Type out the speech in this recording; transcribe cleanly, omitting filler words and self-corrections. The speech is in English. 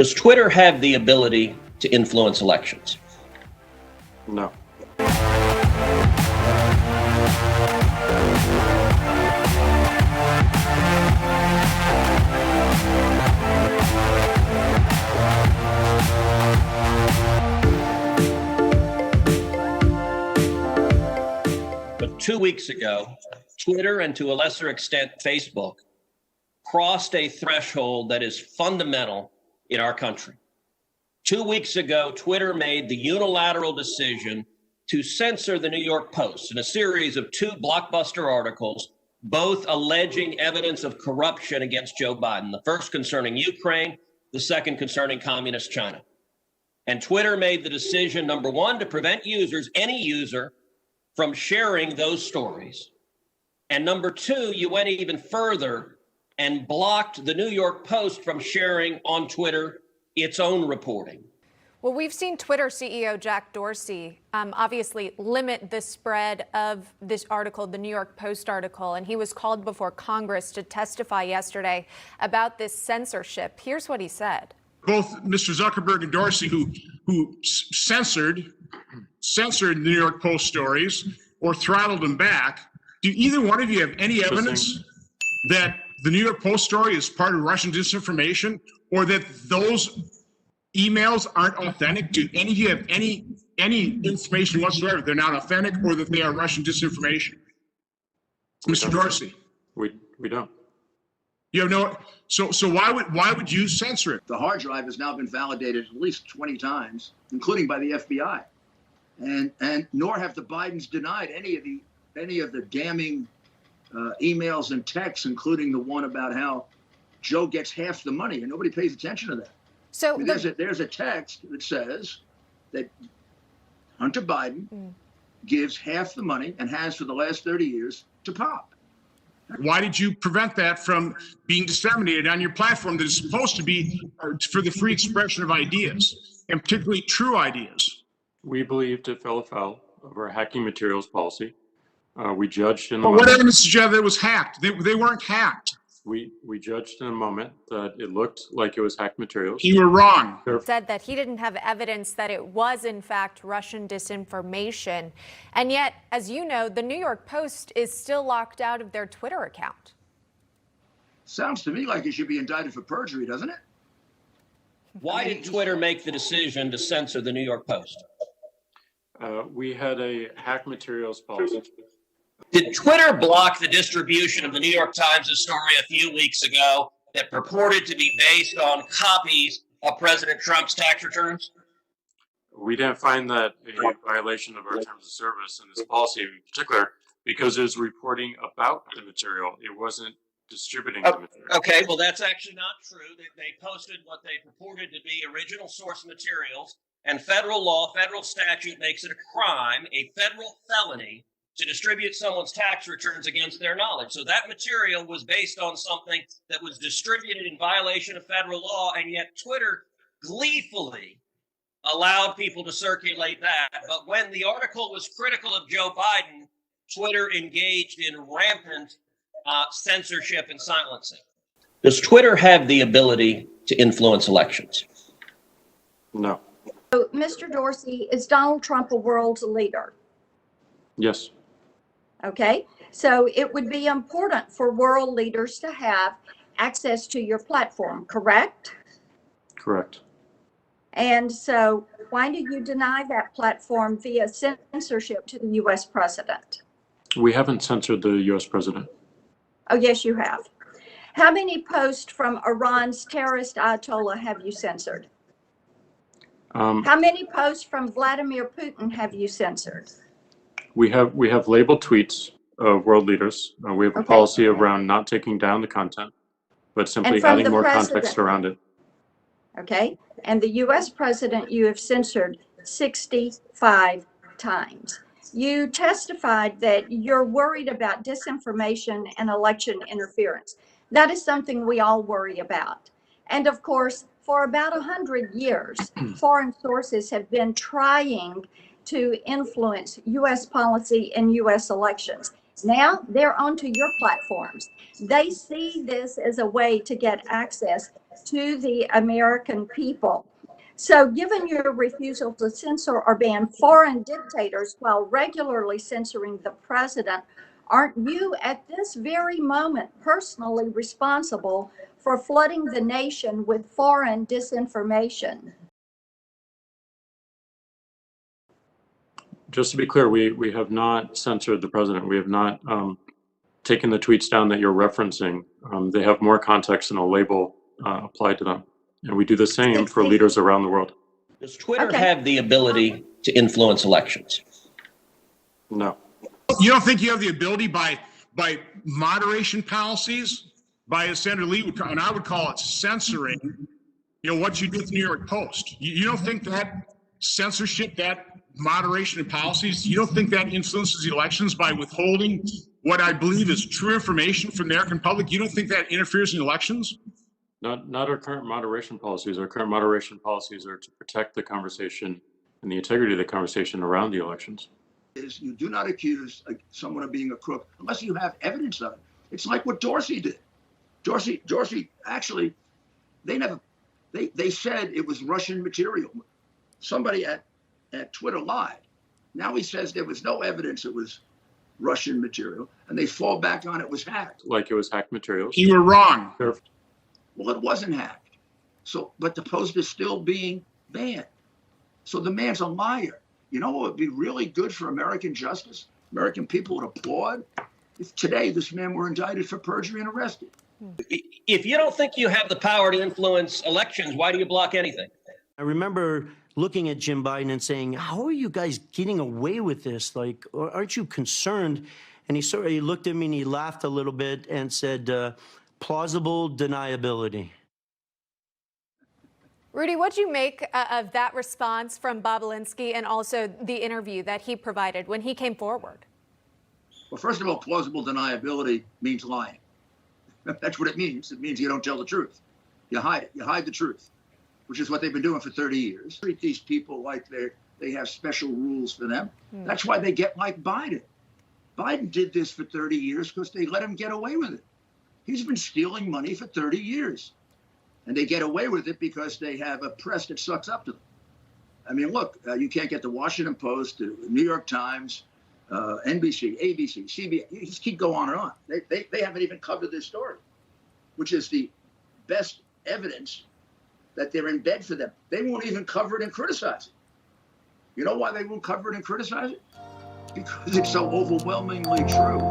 Does Twitter have the ability to influence elections? No. But 2 weeks ago, Twitter, and to a lesser extent, Facebook, crossed a threshold that is fundamental in our country. 2 weeks ago, Twitter made the unilateral decision to censor the New York Post in a series of 2 blockbuster articles, both alleging evidence of corruption against Joe Biden, the first concerning Ukraine, the second concerning communist China. And Twitter made the decision, number one, to prevent users, any user, from sharing those stories. And number two, you went even further and blocked the New York Post from sharing on Twitter its own reporting. Well, we've seen Twitter CEO Jack Dorsey obviously limit the spread of this article, the New York Post article, and he was called before Congress to testify yesterday about this censorship. Here's what he said. Both Mr. Zuckerberg and Dorsey, who censored the New York Post stories or throttled them back, do either one of you have any evidence that the New York Post story is part of Russian disinformation, or that those emails aren't authentic? Do any of you have any information whatsoever they're not authentic, or that they are Russian disinformation? Mr. Dorsey. We don't. You have no. So why would you censor it? The hard drive has now been validated at least 20 times, including by the FBI, and nor have the Bidens denied any of the damning emails and texts, including the one about how Joe gets half the money, and nobody pays attention to that. So I mean, there's a text that says that Hunter Biden gives half the money, and has for the last 30 years, to Pop. Why did you prevent that from being disseminated on your platform that is supposed to be for the free expression of ideas, and particularly true ideas? We believed it fell afoul of our hacking materials policy. We judged in a But moment. what evidence suggests it was hacked? They weren't hacked. We judged in a moment that it looked like it was hacked materials. You were wrong. Said that he didn't have evidence that it was in fact Russian disinformation. And yet, as you know, the New York Post is still locked out of their Twitter account. Sounds to me like he should be indicted for perjury, doesn't it? Why did Twitter make the decision to censor the New York Post? We had a hack materials policy. Did Twitter block the distribution of the New York Times' story a few weeks ago that purported to be based on copies of President Trump's tax returns? We didn't find that a violation of our terms of service and this policy in particular, because it was reporting about the material. It wasn't distributing the material. Okay, well, that's actually not true. They posted what they purported to be original source materials, and federal law, federal statute makes it a crime, a federal felony, to distribute someone's tax returns against their knowledge. So that material was based on something that was distributed in violation of federal law, and yet Twitter gleefully allowed people to circulate that. But when the article was critical of Joe Biden, Twitter engaged in rampant censorship and silencing. Does Twitter have the ability to influence elections? No. So, Mr. Dorsey, is Donald Trump a world leader? Yes. Okay, so it would be important for world leaders to have access to your platform, correct? Correct. And so why do you deny that platform via censorship to the U.S. president? We haven't censored the U.S. president. Oh, yes, you have. How many posts from Iran's terrorist Ayatollah have you censored? How many posts from Vladimir Putin have you censored? We have labeled tweets of world leaders. We have a policy around not taking down the content, but simply adding more context around it. Okay. And the U.S. president you have censored 65 times. You testified that you're worried about disinformation and election interference. That is something we all worry about. And of course, for about 100 years, foreign sources have been trying to influence U.S. policy and U.S. elections. Now they're onto your platforms. They see this as a way to get access to the American people. So, given your refusal to censor or ban foreign dictators while regularly censoring the president, aren't you at this very moment personally responsible for flooding the nation with foreign disinformation? Just to be clear, we have not censored the president. We have not taken the tweets down that you're referencing. They have more context and a label applied to them. And we do the same for leaders around the world. Does Twitter Okay. have the ability to influence elections? No. You don't think you have the ability by moderation policies, by, as Senator Lee would, and I would call it censoring, what you did with the New York Post. You don't think that censorship, that moderation of policies, you don't think that influences the elections by withholding what I believe is true information from the American public? You don't think that interferes in elections? Not our current moderation policies. Our current moderation policies are to protect the conversation and the integrity of the conversation around the elections. Is you do not accuse someone of being a crook unless you have evidence of it. It's like what Dorsey did. Dorsey actually, they said it was Russian material. Somebody at Twitter lied. Now he says there was no evidence it was Russian material, and they fall back on it was hacked. Like it was hacked materials. You were wrong. Well, it wasn't hacked. So, but the Post is still being banned. So the man's a liar. You know what would be really good for American justice? American people would applaud if today this man were indicted for perjury and arrested. If you don't think you have the power to influence elections, why do you block anything? I remember looking at Jim Biden and saying, how are you guys getting away with this? Like, aren't you concerned? And he looked at me and he laughed a little bit and said, plausible deniability. Rudy, what'd you make of that response from Bob Alinsky and also the interview that he provided when he came forward? Well, first of all, plausible deniability means lying. That's what it means. It means you don't tell the truth. You hide it. You hide the truth, which is what they've been doing for 30 years. Treat these people like they have special rules for them. That's why they get like Biden. Biden did this for 30 years because they let him get away with it. He's been stealing money for 30 years. And they get away with it because they have a press that sucks up to them. I mean, look, you can't get the Washington Post, the New York Times, NBC, ABC, CBS. You just keep going on and on. They haven't even covered this story, which is the best evidence that they're in bed for them. They won't even cover it and criticize it. You know why they won't cover it and criticize it? Because it's so overwhelmingly true.